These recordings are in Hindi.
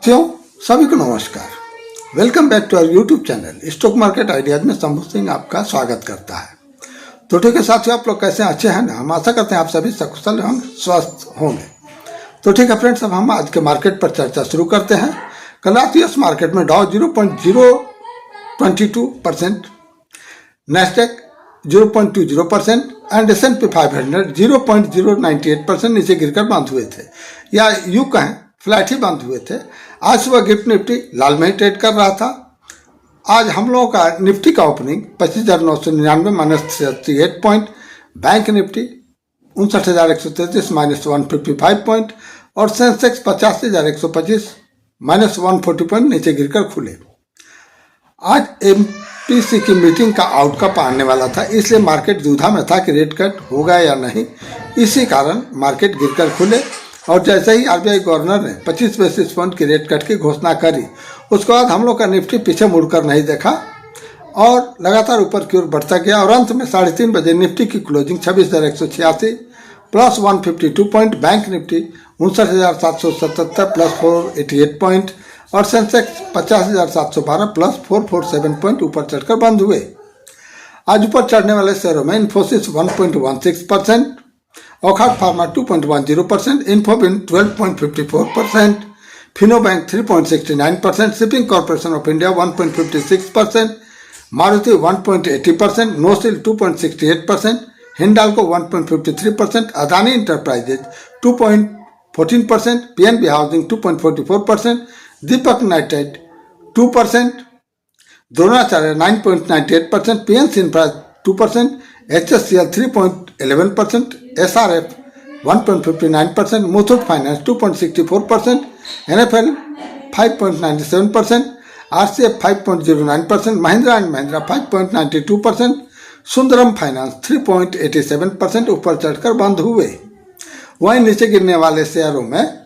क्यों सभी को नमस्कार। Welcome back to our YouTube channel stock market ideas में शंभू सिंह आपका स्वागत करता है। तो ठीक है साथियों, आप लोग कैसे अच्छे हैं ना। हम आशा करते हैं आप सभी सकुशल एवं स्वस्थ होंगे। तो ठीक है फ्रेंड्स, अब हम आज के मार्केट पर चर्चा शुरू करते हैं। कल रात यूएस मार्केट में डाउ 0.022%, नैस्डैक 0.20% एंड S&P 500 0.098% नीचे गिरकर बंद हुए थे, या यूं कहें फ्लैट ही बंद हुए थे। आज सुबह गिफ्ट निफ्टी लाल में ही ट्रेड कर रहा था। आज हम लोगों का निफ्टी का opening 25,999 -38 point, bank Nifty 59,133 -155 point और सेंसेक्स 85,125 -140 पॉइंट नीचे गिरकर खुले। आज एमपीसी की मीटिंग का आउटकम आने वाला था, इसलिए मार्केट दुविधा में था कि रेट कट होगा या नहीं। इसी कारण मार्केट गिरकर खुले और जैसे ही आरबीआई गवर्नर ने 25 बेसिस पॉइंट की रेट कट की घोषणा करी, उसके बाद हम लोग का निफ्टी पीछे मुड़कर नहीं देखा और लगातार ऊपर की ओर बढ़ता गया और अंत में 3:30 बजे निफ्टी की closing 26,186 plus 152 point, bank Nifty 59,777 plus 488 point और सेंसेक्स 50,712 प्लस 447 पॉइंट ऊपर चढ़कर बंद हुए। आज ऊपर चढ़ने वाले शेयरों में इन्फोसिस 1.16%, ऑक्हार्ट फार्मा 2.10%, इन्फोबिन 12.54%, Fino bank 3.69%, shipping corporation of India 1.56%, Maruti 1.80%, NOCIL 2.68%, Hindalco 1.53%, Adani enterprises 2.14%, PNB housing 2.44%, Deepak nitrite 2%, Dronacharya 9.98%, PNC infra 2%, HSCL 3.11%, SRF 1.59%, Muthoot finance 2.64%, NFL 5.97%, RCF 5.09%, Mahindra and Mahindra 5.92%, Sundaram finance 3.87% ऊपर चढ़कर बंद हुए। वहीं नीचे गिरने वाले शेयरों में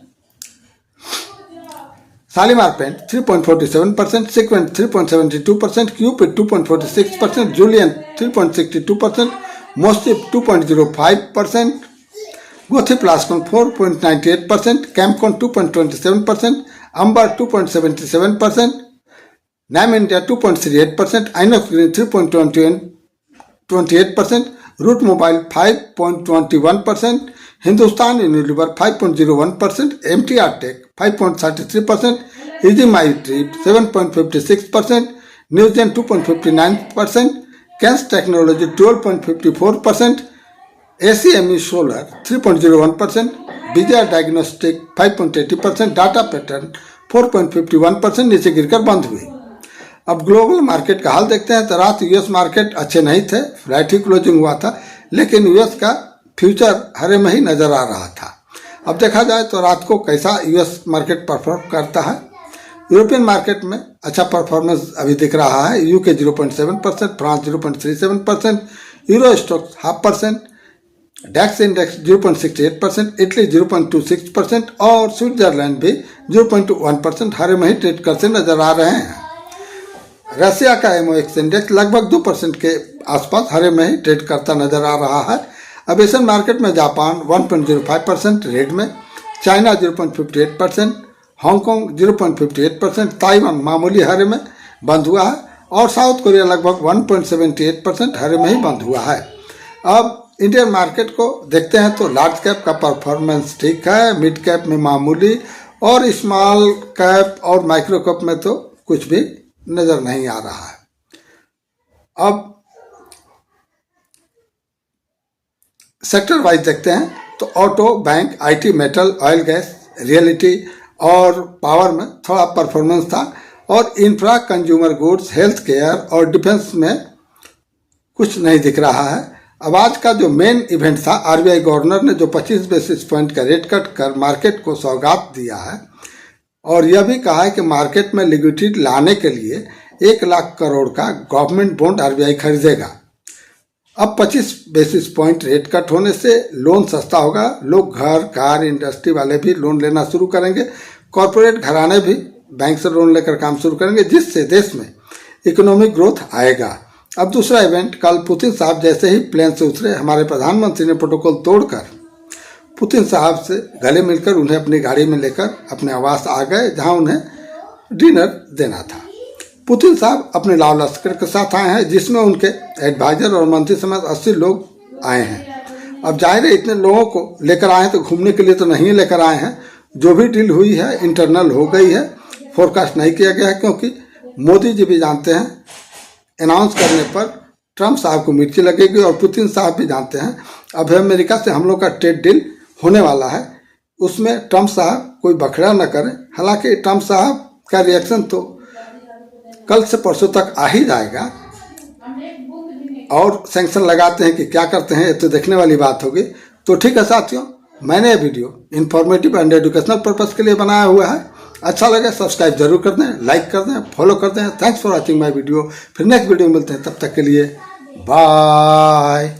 Shalimar Paint 3.47%, Sequent 3.72%, Cupid 2.46%, Julian 3.62%, मोस्टिप 2.05%, Gothi Plascon 4.98%, Chemcon 2.27%, Amber 2.77%, NAM India 2.38%, INOX Green 3.28%, Route Mobile 5.21%, Hindustan Unilever 5.01%, MTR Tech 5.33%, Easy My Trip 7.56%, Newgen 2.59%, Kaynes Technology 12.54%, ACME Solar 3.01%, Vijaya Diagnostic 5.80%, Data Pattern 4.51% नीचे गिरकर बंद हुई। अब ग्लोबल मार्केट का हाल देखते हैं। तो रात यूएस मार्केट अच्छे नहीं थे, फ्लैट ही क्लोजिंग हुआ था, लेकिन यूएस का फ्यूचर हरे में ही नजर आ रहा था। अब देखा जाए तो रात को कैसा यूएस मार्केट परफॉर्म करता है। यूरोपियन मार्केट में अच्छा परफॉर्मेंस अभी दिख रहा है। यूके 0.7%, फ्रांस 0.37%, यूरो स्टॉक्स 0.5%, डैक्स इंडेक्स 0.68%, इटली 0.26% और स्विट्जरलैंड भी 0.1% हरे में ही ट्रेड करते नजर आ रहे हैं। रशिया का MOX इंडेक्स लगभग 2% के आसपास हरे में ही ट्रेड करता नजर आ रहा है। अब एशियन मार्केट में जापान 1.05% रेड में, चाइना 0.58%, हांगकांग 0.58%, ताइवान मामूली हरे में बंद हुआ है और साउथ कोरिया लगभग 1.78% हरे में ही बंद हुआ है। अब इंडियन मार्केट को देखते हैं तो लार्ज कैप का परफॉर्मेंस ठीक है, मिड कैप में मामूली और स्मॉल कैप और माइक्रो कैप में तो कुछ भी नजर नहीं आ रहा है। अब सेक्टर वाइज देखते हैं तो auto, bank, IT, metal, oil gas, reality और पावर में थोड़ा परफॉर्मेंस था और infra, consumer goods, health care और डिफेंस में कुछ नहीं दिख रहा है। अब आज का जो मेन इवेंट था, आरबीआई गवर्नर ने जो 25 बेसिस पॉइंट का रेट कट कर मार्केट को सौगात दिया है और यह भी कहा है कि मार्केट में लिक्विडिटी लाने के लिए 1 लाख करोड़ का गवर्नमेंट बॉन्ड आरबीआई खरीदेगा। अब 25 बेसिस पॉइंट रेट कट होने से लोन सस्ता होगा, लोग घर, कार, इंडस्ट्री वाले भी लोन लेना शुरू करेंगे, कॉरपोरेट घराने भी बैंक से लोन लेकर काम शुरू करेंगे, जिससे देश में इकोनॉमिक ग्रोथ आएगा। अब दूसरा इवेंट, कल पुतिन साहब जैसे ही प्लेन से उतरे, हमारे प्रधानमंत्री ने प्रोटोकॉल तोड़कर पुतिन साहब से गले मिलकर उन्हें अपनी गाड़ी में लेकर अपने आवास आ गए, जहां उन्हें डिनर देना था। पुतिन साहब अपने लाव लश्कर के साथ आए हैं, जिसमें उनके एडवाइजर और मंत्री समेत 80 लोग आए हैं। अब जाहिर है इतने लोगों को लेकर आए हैं तो घूमने के लिए तो नहीं लेकर आए हैं। जो भी डील हुई है इंटरनल हो गई है, फोरकास्ट नहीं किया गया है, क्योंकि मोदी जी भी जानते हैं अनाउंस करने पर ट्रंप साहब को मिर्ची लगेगी, और पुतिन साहब भी जानते हैं अब अमेरिका से हम लोग का ट्रेड डील होने वाला है, उसमें ट्रंप साहब कोई बखड़ा न करें। हालांकि ट्रंप साहब का रिएक्शन तो कल से परसों तक आ ही जाएगा, और सैंक्शन लगाते हैं कि क्या करते हैं, ये तो देखने वाली बात होगी। तो ठीक है साथियों, मैंने ये video informative and educational purpose के लिए बनाया हुआ है। अच्छा लगे सब्सक्राइब जरूर कर दें, लाइक कर दें, फॉलो कर दें। Thanks for watching my video. फिर नेक्स्ट वीडियो में मिलते हैं, तब तक के लिए बाय।